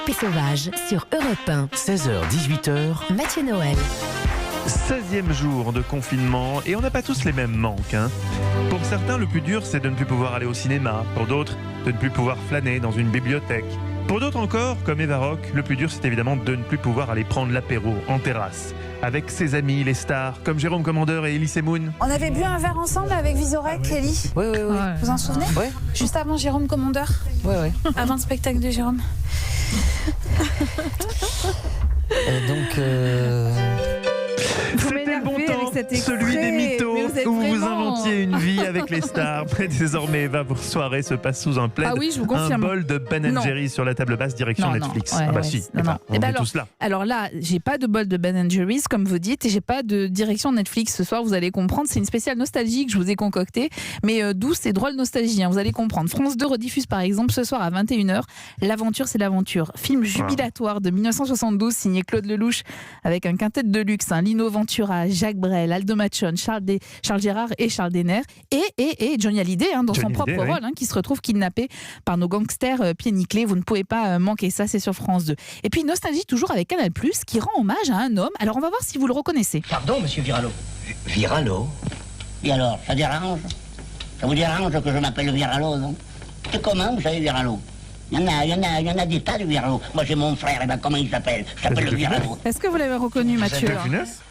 Philippe et Sauvage sur Europe 1. 16h-18h. Mathieu Noël. 16e jour de confinement et on n'a pas tous les mêmes manques. Pour certains, le plus dur, c'est de ne plus pouvoir aller au cinéma. Pour d'autres, de ne plus pouvoir flâner dans une bibliothèque. Pour d'autres encore, comme Eva Rock, le plus dur, c'est évidemment de ne plus pouvoir aller prendre l'apéro en terrasse. Avec ses amis, les stars, comme Jérôme Commandeur et Elise Moon. On avait bu un verre ensemble avec Vizorek, Ellie. Oui. Vous vous en souvenez? Oui. Juste avant Jérôme Commandeur. Oui. Avant le spectacle de Jérôme. C'était le bon temps, celui des mythos, où vous inventiez une vie avec les stars. Mais désormais, Eva, vos soirées se passent sous un plaid. Ah oui, je vous un confirme. bol de Ben & Jerry's sur la table basse, direction Netflix. Si, non. on est tous là. Alors là, j'ai pas de bol de Ben & Jerry's, comme vous dites, et j'ai pas de direction Netflix ce soir, vous allez comprendre. C'est une spéciale nostalgie que je vous ai concoctée, mais douce et drôle nostalgie, vous allez comprendre. France 2 rediffuse par exemple ce soir à 21h L'aventure, c'est l'aventure. Film jubilatoire de 1972, signé Claude Lelouch, avec un quintet de luxe, Lino Ventura, Jacques Brel, Aldo Machon, Charles Gérard et Charles Denner, et Johnny Hallyday, dans son propre rôle, qui se retrouve kidnappé par nos gangsters pieds nickelés. Vous ne pouvez pas manquer ça, c'est sur France 2. Et puis nostalgie toujours avec Canal+, qui rend hommage à un homme. Alors on va voir si vous le reconnaissez. Pardon, monsieur Viralo. Viralo. Et alors, ça dérange? Ça vous dérange que je m'appelle Viralo, non? C'est comment, vous savez, Viralo? Il y en a des tas de Viralo. Moi, j'ai mon frère, comment il s'appelle? Je s'appelle le Viralo. Est-ce que vous l'avez reconnu, Mathieu?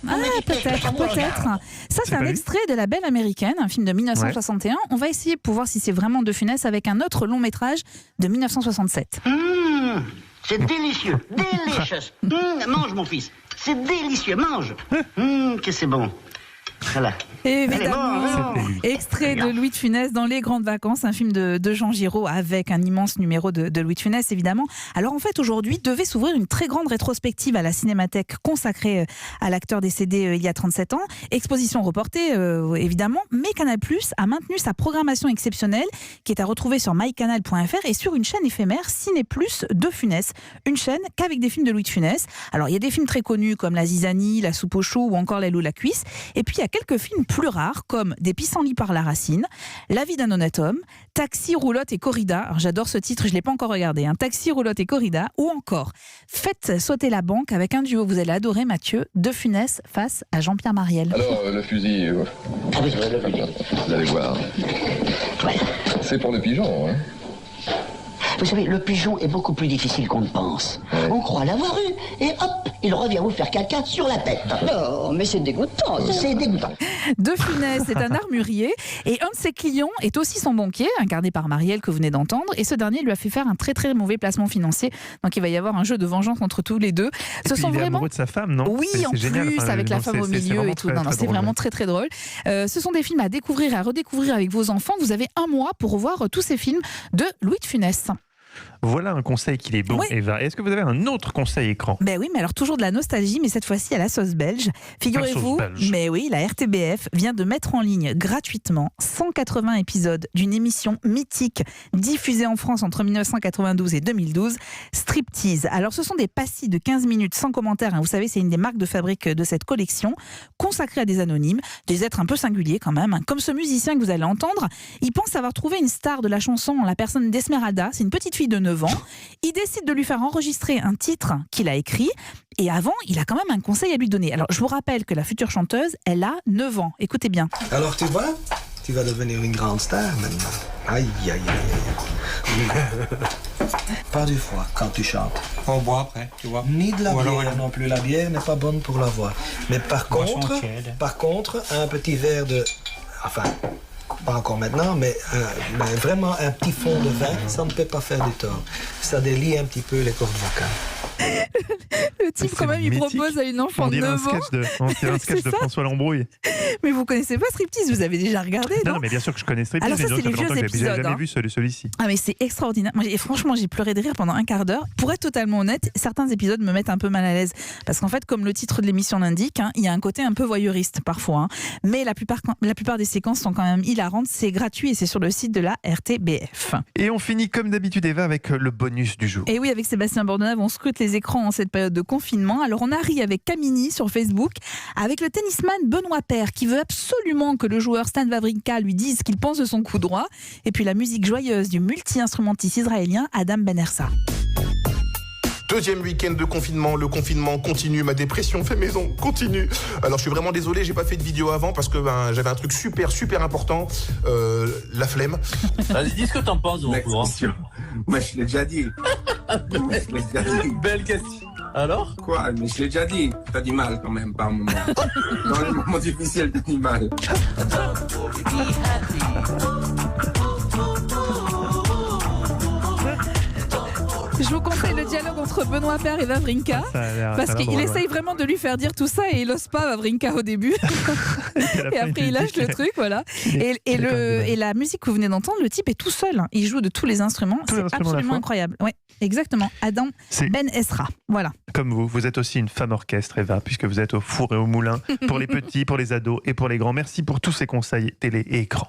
Peut-être. Ça, c'est un extrait de La Belle Américaine, un film de 1961. On va essayer pour voir si c'est vraiment de Funès avec un autre long métrage de 1967. C'est délicieux, délicieux. Mange, mon fils. C'est délicieux, mange. Que c'est bon. Voilà. Évidemment, extrait de Louis de Funès dans Les Grandes Vacances, un film de Jean Giraud avec un immense numéro de Louis de Funès, évidemment. Alors en fait, aujourd'hui, devait s'ouvrir une très grande rétrospective à la Cinémathèque consacrée à l'acteur décédé il y a 37 ans. Exposition reportée, évidemment, mais Canal+ a maintenu sa programmation exceptionnelle qui est à retrouver sur mycanal.fr et sur une chaîne éphémère Ciné+ de Funès. Une chaîne qu'avec des films de Louis de Funès. Alors il y a des films très connus comme La Zizanie, La Soupe aux choux ou encore L'aile ou la cuisse. Et puis il y a quelques films plus rares comme Des pissenlits par la racine, La vie d'un honnête homme, Taxi, roulotte et corrida. Alors, j'adore ce titre, je ne l'ai pas encore regardé. Taxi, roulotte et corrida. Ou encore Faites sauter la banque avec un duo, vous allez adorer, Mathieu, de Funès face à Jean-Pierre Mariel. Alors, le fusil, vous allez voir. C'est pour le pigeon, hein. Vous savez, le pigeon est beaucoup plus difficile qu'on ne pense. On croit l'avoir eu, et hop, il revient vous faire caca sur la tête. Oh, mais c'est dégoûtant, c'est dégoûtant. De Funès est un armurier, et un de ses clients est aussi son banquier, incarné par Mariel que vous venez d'entendre, et ce dernier lui a fait faire un très très mauvais placement financier. Donc il va y avoir un jeu de vengeance entre tous les deux. Il est amoureux de sa femme, non? Oui, en plus, avec la femme au milieu et tout. C'est vraiment très très drôle. Ce sont des films à découvrir et à redécouvrir avec vos enfants. Vous avez un mois pour revoir tous ces films de Louis de Funès. Voilà un conseil qu'il est bon, Eva. Est-ce que vous avez un autre conseil écran? Oui, mais alors toujours de la nostalgie, mais cette fois-ci à la sauce belge. Figurez-vous, la RTBF vient de mettre en ligne gratuitement 180 épisodes d'une émission mythique diffusée en France entre 1992 et 2012, Striptease. Alors ce sont des pastilles de 15 minutes sans commentaire. Vous savez, c'est une des marques de fabrique de cette collection, consacrée à des anonymes, des êtres un peu singuliers quand même. Comme ce musicien que vous allez entendre, il pense avoir trouvé une star de la chanson en la personne d'Esmeralda. C'est une petite fille de 9 ans. Il décide de lui faire enregistrer un titre qu'il a écrit. Et avant, il a quand même un conseil à lui donner. Alors, je vous rappelle que la future chanteuse, elle a 9 ans. Écoutez bien. Alors, tu vois, tu vas devenir une grande star maintenant. Aïe, aïe, aïe, aïe. Pas du foie quand tu chantes. On boit après, tu vois. Ni de la bière non plus. La bière n'est pas bonne pour la voix. Mais par contre, un petit verre de... Enfin... Pas encore maintenant, mais vraiment un petit fond de vin, ça ne peut pas faire du tort. Ça délie un petit peu les cordes vocales. Le type, quand même, il propose à une enfant de 9 ans. On dirait un sketch de François Lambrouille. Mais vous connaissez pas Striptease, vous avez déjà regardé, non? Non, mais bien sûr que je connais Striptease. Alors ça, c'est les vieux épisodes. J'ai jamais vu celui-ci. Ah, mais c'est extraordinaire. Moi, franchement, j'ai pleuré de rire pendant un quart d'heure. Pour être totalement honnête, certains épisodes me mettent un peu mal à l'aise. Parce qu'en fait, comme le titre de l'émission l'indique, il y a un côté un peu voyeuriste parfois. Mais la plupart des séquences sont quand même hilarantes. C'est gratuit et c'est sur le site de la RTBF. Et on finit comme d'habitude, Eva, avec le bonus du jour. Et oui, avec Sébastien Bordenave, on scrute les écrans en cette période de confinement. Alors on a ri avec Camini sur Facebook, avec le tennisman Benoît Paire qui veut absolument que le joueur Stan Wawrinka lui dise ce qu'il pense de son coup droit. Et puis la musique joyeuse du multi-instrumentiste israélien Adam Ben Hersa. Deuxième week-end de confinement, le confinement continue, ma dépression fait maison, continue. Alors je suis vraiment désolé, j'ai pas fait de vidéo avant parce que j'avais un truc super important, la flemme. Vas-y, dis ce que t'en penses, Moi, je l'ai déjà dit. Belle question. Alors? Quoi? Mais je l'ai déjà dit. T'as du mal quand même, par moment. Dans les moments difficiles, t'as du mal. Je vous conseille le dialogue entre Benoît Paire et Wawrinka, parce qu'il essaye vraiment de lui faire dire tout ça et il n'ose pas, Wawrinka, au début. Et après il lâche le truc, voilà. Et la musique que vous venez d'entendre, le type est tout seul, il joue de tous les instruments, c'est absolument incroyable. Ouais, exactement, Adam Ben Esra, voilà. Comme vous êtes aussi une femme orchestre, Eva, puisque vous êtes au four et au moulin, pour les petits, pour les ados et pour les grands. Merci pour tous ces conseils télé et écran.